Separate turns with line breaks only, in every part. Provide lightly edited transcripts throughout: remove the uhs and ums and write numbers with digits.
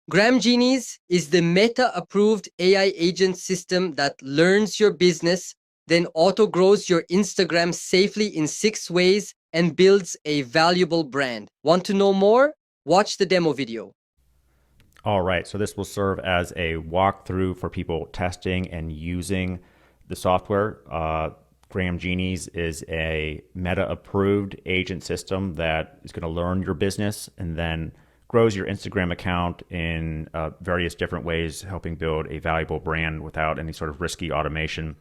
GramGenies is the Meta-approved AI agent system that learns your business, then auto-grows your Instagram safely in 6 ways and builds a valuable brand. Want to know more? Watch the demo video.
All right, so this will serve as a walkthrough for people testing and using the software. GramGenies is a Meta-approved agent system that is going to learn your business and then grows your Instagram account in various different ways, helping build a valuable brand without any sort of risky automation.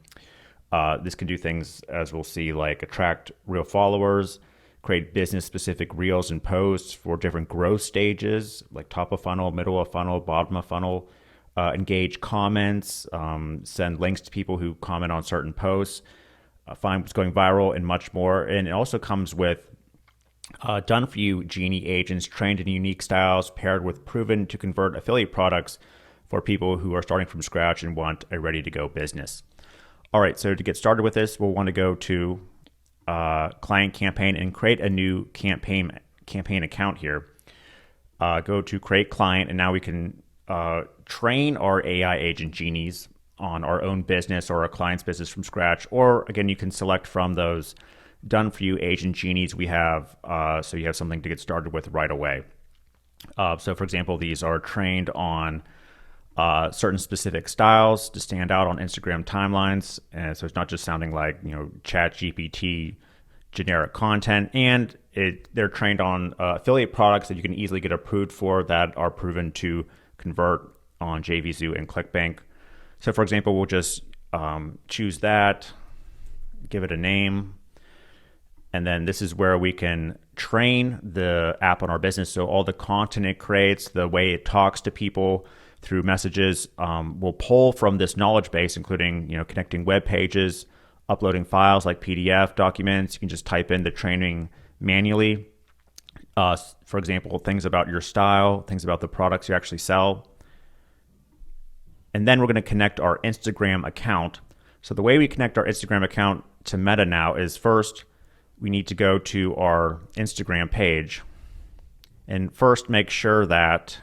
This can do things, as we'll see, like attract real followers, create business-specific reels and posts for different growth stages, like top of funnel, middle of funnel, bottom of funnel, engage comments, send links to people who comment on certain posts, find what's going viral, and much more. And it also comes with done-for-you Genie agents trained in unique styles, paired with proven to convert affiliate products for people who are starting from scratch and want a ready-to-go business. All right, so to get started with this, we'll want to go to client campaign and create a new campaign account here. Go to create client, and now we can train our AI agent genies on our own business or our client's business from scratch. Or again, you can select from those done for you agent genies we have, so you have something to get started with right away. So for example, these are trained on certain specific styles to stand out on Instagram timelines. And so it's not just sounding like, Chat GPT generic content. And they're trained on affiliate products that you can easily get approved for that are proven to convert on JVZoo and ClickBank. So for example, we'll just choose that, give it a name. And then this is where we can train the app on our business. So all the content it creates, the way it talks to people through messages, will pull from this knowledge base, including connecting web pages, uploading files like PDF documents. You can just type in the training manually. For example, things about your style, things about the products you actually sell. And then we're going to connect our Instagram account. So the way we connect our Instagram account to Meta now is first, we need to go to our Instagram page and first make sure that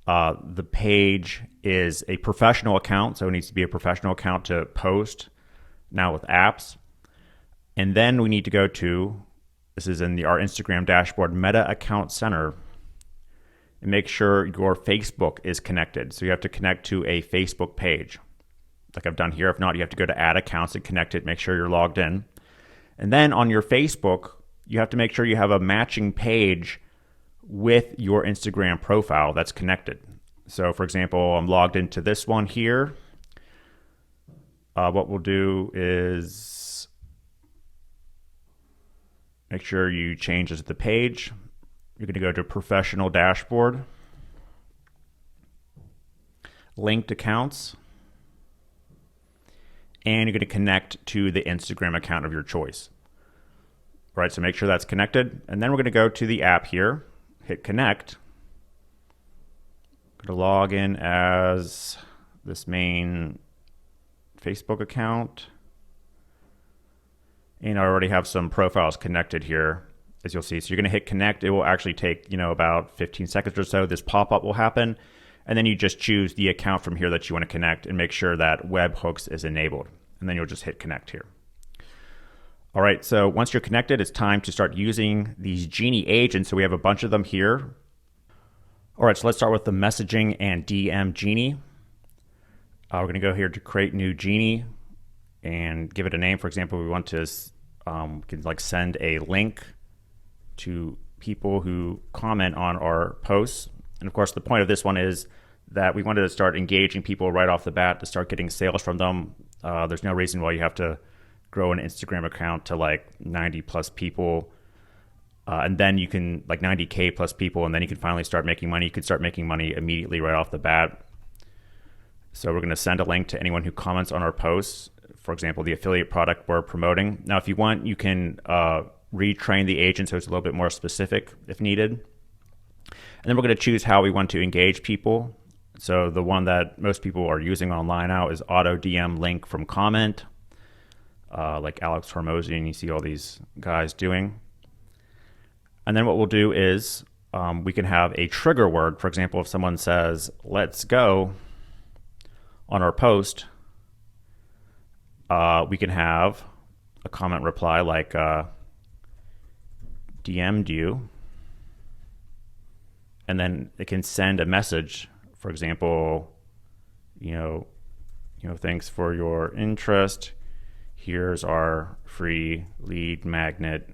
the page is a professional account. So it needs to be a professional account to post now with apps. And then we need to go to, this is in our Instagram dashboard, Meta Account Center, and make sure your Facebook is connected. So you have to connect to a Facebook page like I've done here. If not, you have to go to add accounts and connect it, make sure you're logged in. And then on your Facebook, you have to make sure you have a matching page with your Instagram profile that's connected. So for example, I'm logged into this one here. What we'll do is make sure you change this to the page. You're going to go to professional dashboard, linked accounts, and you're going to connect to the Instagram account of your choice. All right, so make sure that's connected. And then we're going to go to the app here, hit connect. Going to log in as this main Facebook account. And I already have some profiles connected here, as you'll see. So you're going to hit connect. It will actually take, about 15 seconds or so. This pop-up will happen. And then you just choose the account from here that you want to connect and make sure that webhooks is enabled. And then you'll just hit connect here. All right, so once you're connected, it's time to start using these Genie agents. So we have a bunch of them here. All right, so let's start with the messaging and DM Genie. We're going to go here to create new Genie and give it a name. For example, we want to send a link to people who comment on our posts. And of course, the point of this one is that we wanted to start engaging people right off the bat to start getting sales from them. There's no reason why you have to grow an Instagram account to like 90 plus people. And then you can 90K plus people, and then you can finally start making money. You could start making money immediately right off the bat. So we're going to send a link to anyone who comments on our posts. For example, the affiliate product we're promoting. Now, if you want, you can retrain the agent so it's a little bit more specific if needed. And then we're going to choose how we want to engage people. So the one that most people are using online now is auto DM link from comment, like Alex Hormozy, and you see all these guys doing. And then what we'll do is we can have a trigger word. For example, if someone says, let's go on our post, we can have a comment reply like DM'd you, and then it can send a message. For example, thanks for your interest. Here's our free lead magnet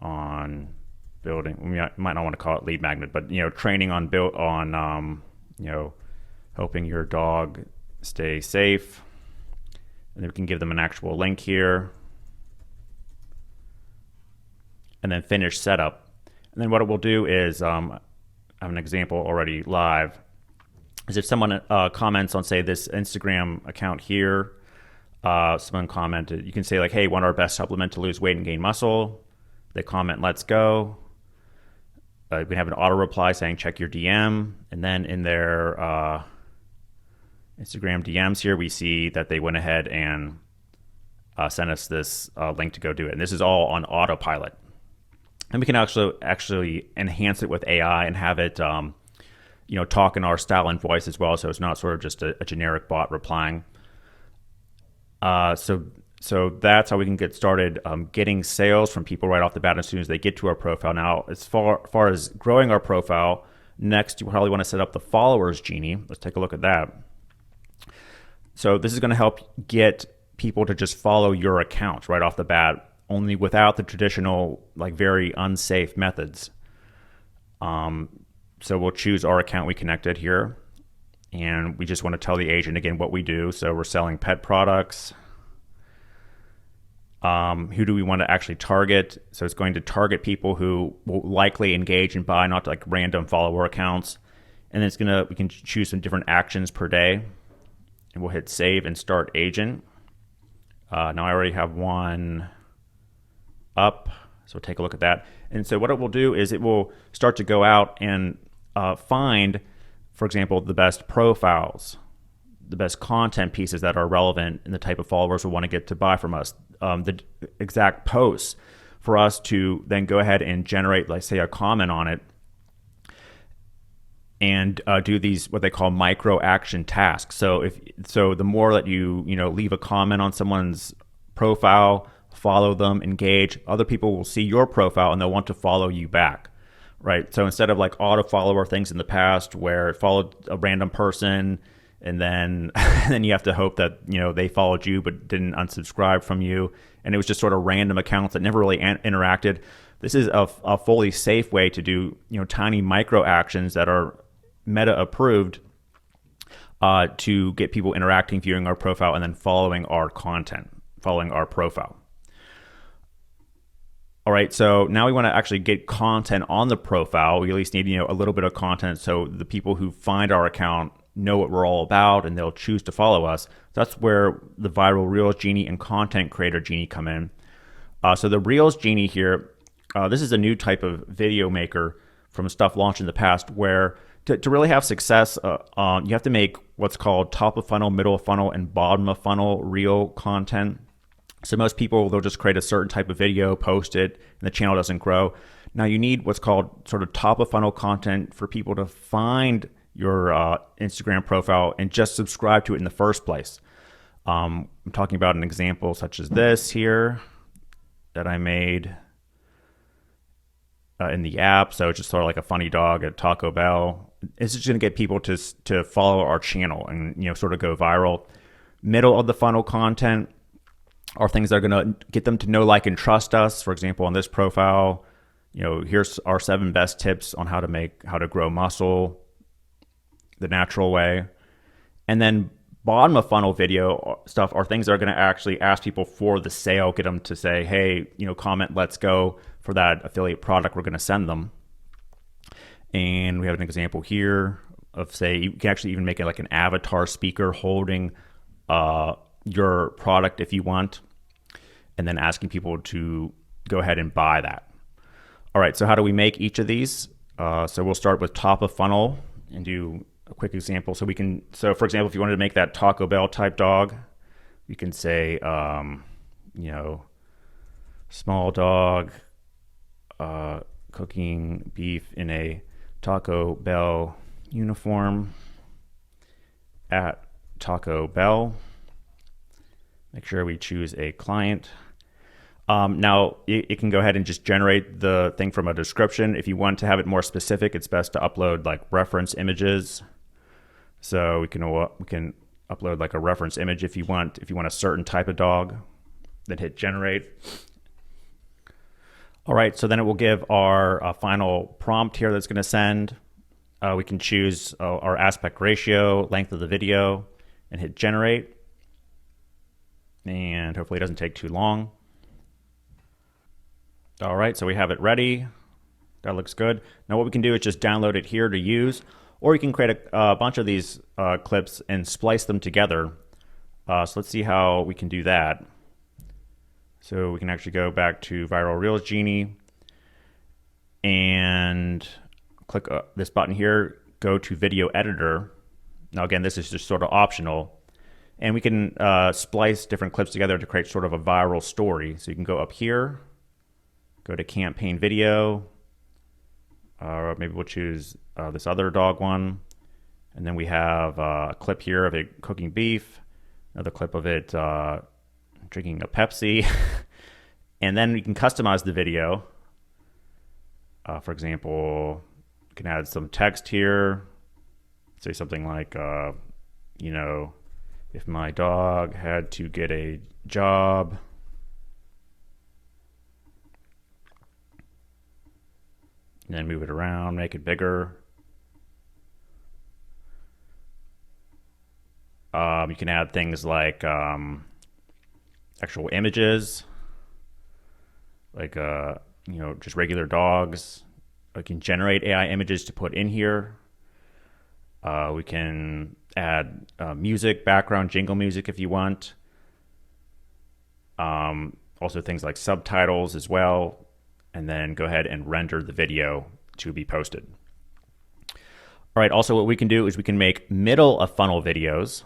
on building. We might not want to call it lead magnet, but training on helping your dog stay safe. And then we can give them an actual link here, and then finish setup. And then what it will do is, I have an example already live, is if someone comments on, say, this Instagram account here, someone commented, you can say like, hey, want our best supplement to lose weight and gain muscle. They comment, let's go. We can have an auto reply saying, check your DM. And then in their Instagram DMs here, we see that they went ahead and sent us this link to go do it. And this is all on Autopilot. And we can actually enhance it with AI and have it talk in our style and voice as well, so it's not sort of just a generic bot replying. So that's how we can get started getting sales from people right off the bat as soon as they get to our profile. Now, as far as growing our profile, next you probably want to set up the followers genie. Let's take a look at that. So this is going to help get people to just follow your account right off the bat, only without the traditional, like, very unsafe methods. So we'll choose our account we connected here, and we just want to tell the agent again what we do. So we're selling pet products. Who do we want to actually target? So it's going to target people who will likely engage and buy, not like random follower accounts. And then we can choose some different actions per day, and we'll hit save and start agent. Now I already have one up, so take a look at that. And so what it will do is it will start to go out and find, for example, the best profiles, the best content pieces that are relevant in the type of followers we want to get to buy from us, the exact posts for us to then go ahead and generate, like, say, a comment on it, and do these what they call micro action tasks. So the more that you leave a comment on someone's profile, follow them, engage, other people will see your profile and they'll want to follow you back, right? So instead of like auto follower things in the past where it followed a random person and then you have to hope that they followed you but didn't unsubscribe from you, and it was just sort of random accounts that never really interacted. This is a fully safe way to do tiny micro actions that are meta approved to get people interacting, viewing our profile, and then following our content, following our profile. All right, so now we want to actually get content on the profile. We at least need a little bit of content so the people who find our account know what we're all about and they'll choose to follow us. That's where the Viral Reels Genie and Content Creator Genie come in. So the Reels Genie here, this is a new type of video maker from stuff launched in the past where to really have success, you have to make what's called top of funnel, middle of funnel, and bottom of funnel reel content. So most people, they'll just create a certain type of video, post it, and the channel doesn't grow. Now you need what's called sort of top of funnel content for people to find your Instagram profile and just subscribe to it in the first place. I'm talking about an example such as this here that I made in the app. So it's just sort of like a funny dog at Taco Bell. It's just going to get people to follow our channel and sort of go viral. Middle of the funnel content are things that are going to get them to know, like, and trust us. For example, on this profile, here's our 7 best tips on how to grow muscle the natural way. And then bottom of funnel video stuff are things that are going to actually ask people for the sale, get them to say, hey, comment, let's go for that affiliate product we're going to send them. And we have an example here of, say, you can actually even make it like an avatar speaker holding your product if you want, and then asking people to go ahead and buy that. All right, so how do we make each of these? So we'll start with top of funnel and do a quick example. So for example, if you wanted to make that Taco Bell type dog, you can say, small dog, cooking beef in a Taco Bell uniform at Taco Bell. Make sure we choose a client. Now, it can go ahead and just generate the thing from a description. If you want to have it more specific, it's best to upload like reference images. So we can upload like a reference image if you want a certain type of dog, then hit generate. All right, so then it will give our final prompt here that's going to send. We can choose our aspect ratio, length of the video, and hit generate. And hopefully it doesn't take too long. All right, so we have it ready. That looks good. Now what we can do is just download it here to use, or you can create a bunch of these clips and splice them together. So let's see how we can do that. So we can actually go back to Viral Reels Genie and click this button here, go to Video Editor. Now again, this is just sort of optional. And we can splice different clips together to create sort of a viral story. So you can go up here, go to Campaign Video, maybe we'll choose this other dog one. And then we have a clip here of it cooking beef, another clip of it drinking a Pepsi. And then we can customize the video. For example, you can add some text here. Say something like, you know, if my dog had to get a job, and then move it around, make it bigger. You can add things like actual images, like you know, just regular dogs. We can generate AI images to put in here. We can add music, background jingle music if you want. Also things like subtitles as well. And then go ahead and render the video to be posted. All right, also what we can do is we can make middle of funnel videos.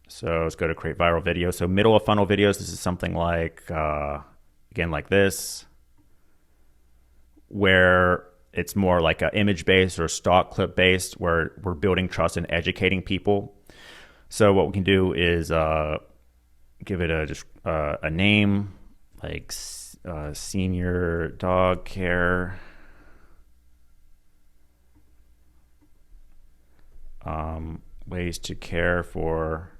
So let's go to create viral video. So middle of funnel videos, this is something like, again, like this, where it's more like an image based or stock clip based, where we're building trust and educating people. So what we can do is give it just a name, like senior dog care, ways to care for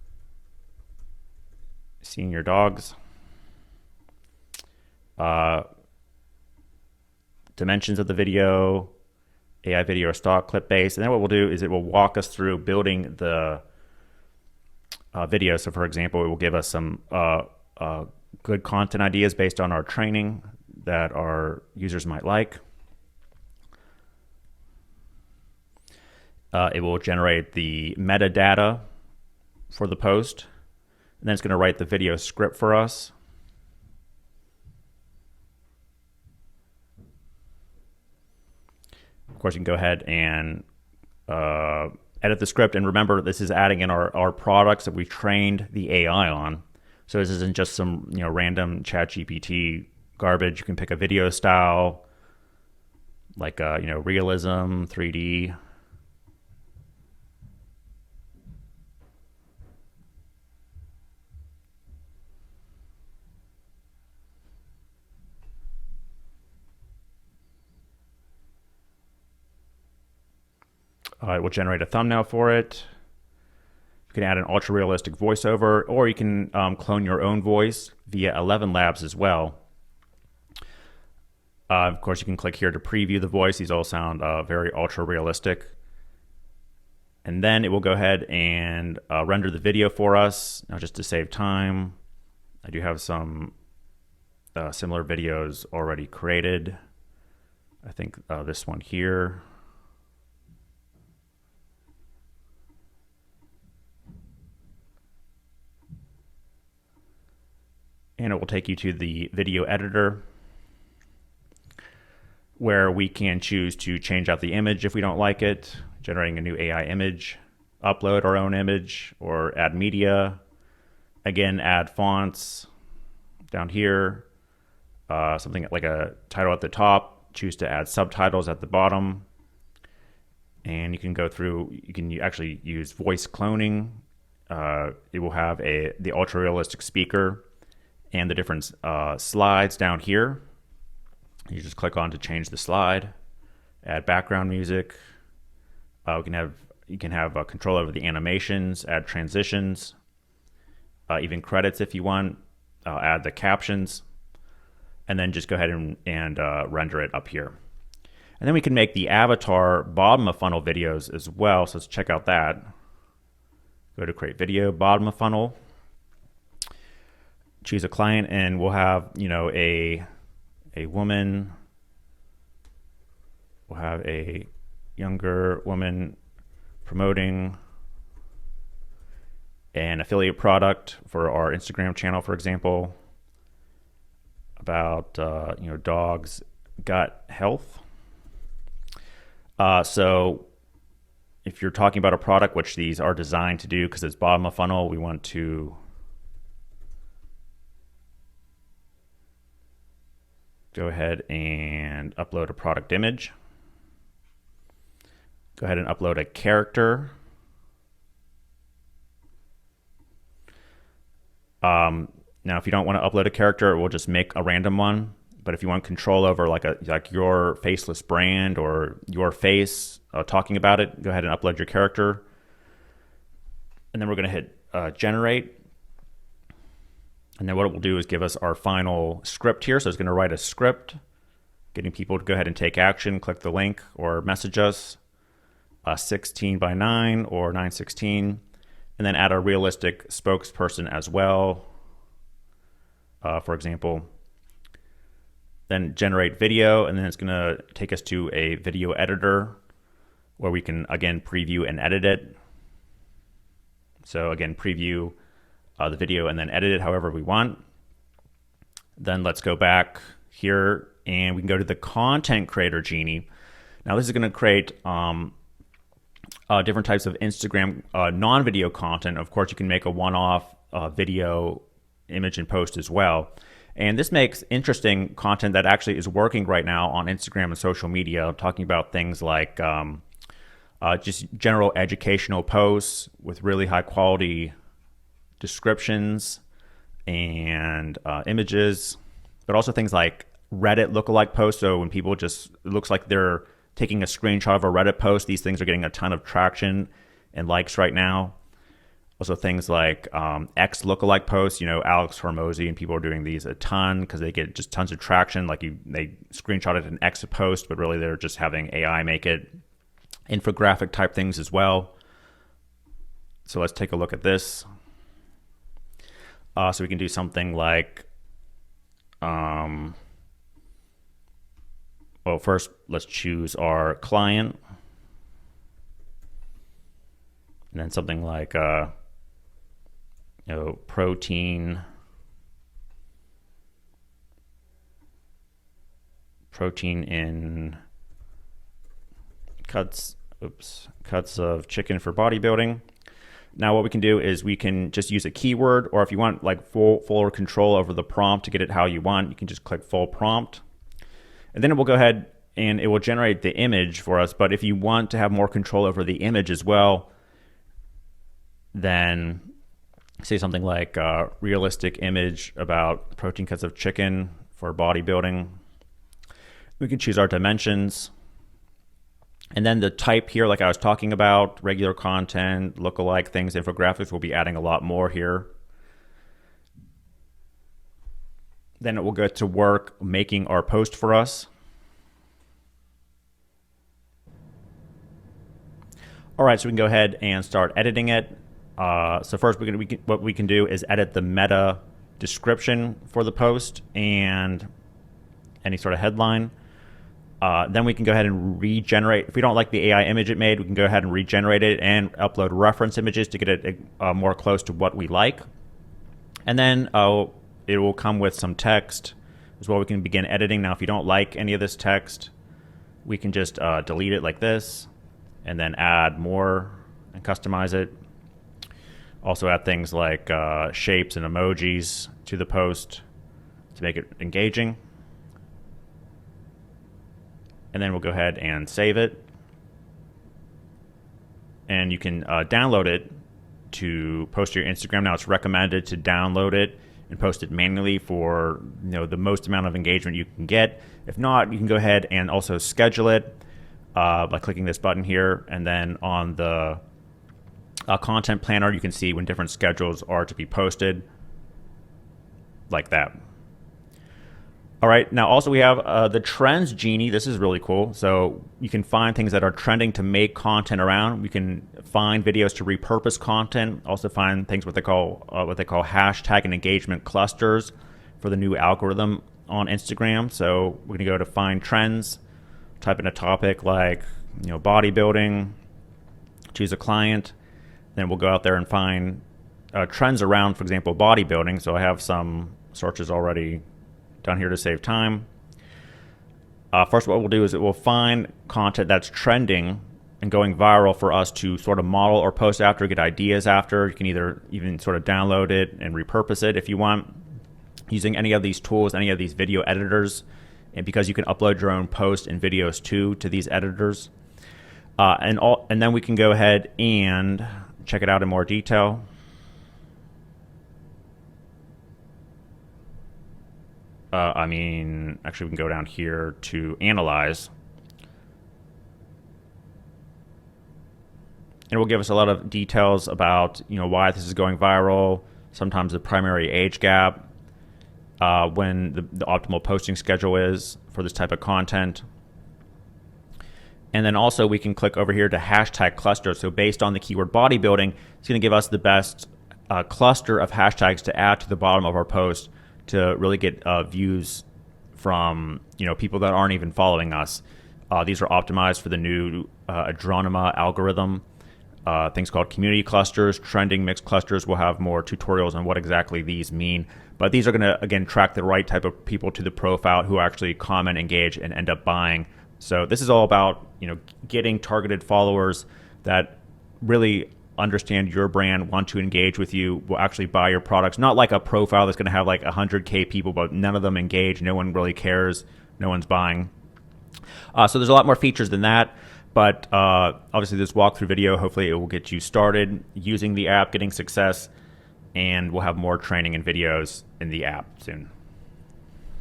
senior dogs, dimensions of the video, AI video or stock clip based. And then what we'll do is it will walk us through building the video. So for example, it will give us some good content ideas based on our training that our users might like. It will generate the metadata for the post, and then it's going to write the video script for us. Of course, you can go ahead and edit the script, and remember, this is adding in our products that we trained the AI on. So this isn't just some random ChatGPT garbage. You can pick a video style like realism, 3D. It will generate a thumbnail for it. You can add an ultra realistic voiceover, or you can clone your own voice via 11 Labs as well. Of course, you can click here to preview the voice. These all sound very ultra realistic. And then it will go ahead and render the video for us. Now, just to save time, I do have some similar videos already created. I think this one here. And it will take you to the video editor, where we can choose to change out the image if we don't like it, generating a new AI image, upload our own image, or add media. Again, add fonts down here, something like a title at the top, choose to add subtitles at the bottom. And you can go through, you can actually use voice cloning. It will have the ultra realistic speaker and the different slides down here. You just click on to change the slide, add background music. You can have control over the animations, add transitions, even credits if you want, add the captions, and then just go ahead and render it up here. And then we can make the avatar bottom of funnel videos as well. So let's check out that. Go to create video, bottom of funnel. Choose a client, and we'll have, a woman. We'll have a younger woman promoting an affiliate product for our Instagram channel, for example, about dogs' gut health. So if you're talking about a product, which these are designed to do because it's bottom of funnel, we want to go ahead and upload a product image. Go ahead and upload a character. Now, if you don't want to upload a character, we'll just make a random one. But if you want control over like your faceless brand or your face talking about it, go ahead and upload your character. And then we're going to hit generate. And then what it will do is give us our final script here. So it's going to write a script, getting people to go ahead and take action, click the link or message us, 16:9 or 9:16, and then add a realistic spokesperson as well. For example, then generate video, and then it's going to take us to a video editor where we can, again, preview and edit it. So again, preview the video and then edit it however we want. Then let's go back here and we can go to the content creator genie. Now this is going to create different types of Instagram non-video content. Of course, you can make a one-off video image and post as well. And this makes interesting content that actually is working right now on Instagram and social media. I'm talking about things like just general educational posts with really high quality descriptions and images, but also things like Reddit lookalike posts. So when people it looks like they're taking a screenshot of a Reddit post, these things are getting a ton of traction and likes right now. Also things like X lookalike posts, Alex Hormozy, and people are doing these a ton because they get just tons of traction. They screenshotted an X post, but really they're just having AI make it. Infographic type things as well. So let's take a look at this. So we can do something like, well, first let's choose our client, and then something like protein in cuts of chicken for bodybuilding. Now what we can do is we can just use a keyword, or if you want like full control over the prompt to get it how you want, you can just click full prompt. And then it will go ahead and it will generate the image for us. But if you want to have more control over the image as well, then say something like realistic image about protein cuts of chicken for bodybuilding. We can choose our dimensions. And then the type here, like I was talking about, regular content, lookalike things, infographics, we'll be adding a lot more here. Then it will go to work making our post for us. All right, so we can go ahead and start editing it. So first, what we can do is edit the meta description for the post and any sort of headline. Then we can go ahead and regenerate. If we don't like the AI image it made, we can go ahead and regenerate it and upload reference images to get it more close to what we like. And then it will come with some text as well. We can begin editing. Now, if you don't like any of this text, we can just delete it like this and then add more and customize it. Also add things like shapes and emojis to the post to make it engaging. and then we'll go ahead and save it. And you can download it to post to your Instagram. Now it's recommended to download it and post it manually for the most amount of engagement you can get. If not, you can go ahead and also schedule it by clicking this button here, and then on the content planner you can see when different schedules are to be posted, like that. All right, now also we have the Trends Genie. This is really cool. So you can find things that are trending to make content around. We can find videos to repurpose content. Also find things what they call hashtag and engagement clusters for the new algorithm on Instagram. So we're gonna go to find trends, type in a topic like bodybuilding, choose a client, then we'll go out there and find trends around, for example, bodybuilding. So I have some searches already down here to save time. First, what we'll do is it will find content that's trending and going viral for us to sort of model or post after, get ideas after. You can either even sort of download it and repurpose it if you want, using any of these tools, any of these video editors, and because you can upload your own posts and videos to these editors. And then we can go ahead and check it out in more detail. Actually, we can go down here to analyze. And it will give us a lot of details about why this is going viral, sometimes the primary age gap, when the optimal posting schedule is for this type of content. And then also we can click over here to hashtag cluster. So based on the keyword bodybuilding, it's going to give us the best cluster of hashtags to add to the bottom of our post to really get views from people that aren't even following us. These are optimized for the new Adronima algorithm. Things called community clusters, trending mixed clusters. We'll have more tutorials on what exactly these mean. But these are going to, again, track the right type of people to the profile who actually comment, engage, and end up buying. So this is all about getting targeted followers that really understand your brand, want to engage with you, will actually buy your products. Not like a profile that's going to have like 100K people, but none of them engage. No one really cares. No one's buying. So there's a lot more features than that. But obviously this walkthrough video, hopefully it will get you started using the app, getting success, and we'll have more training and videos in the app soon.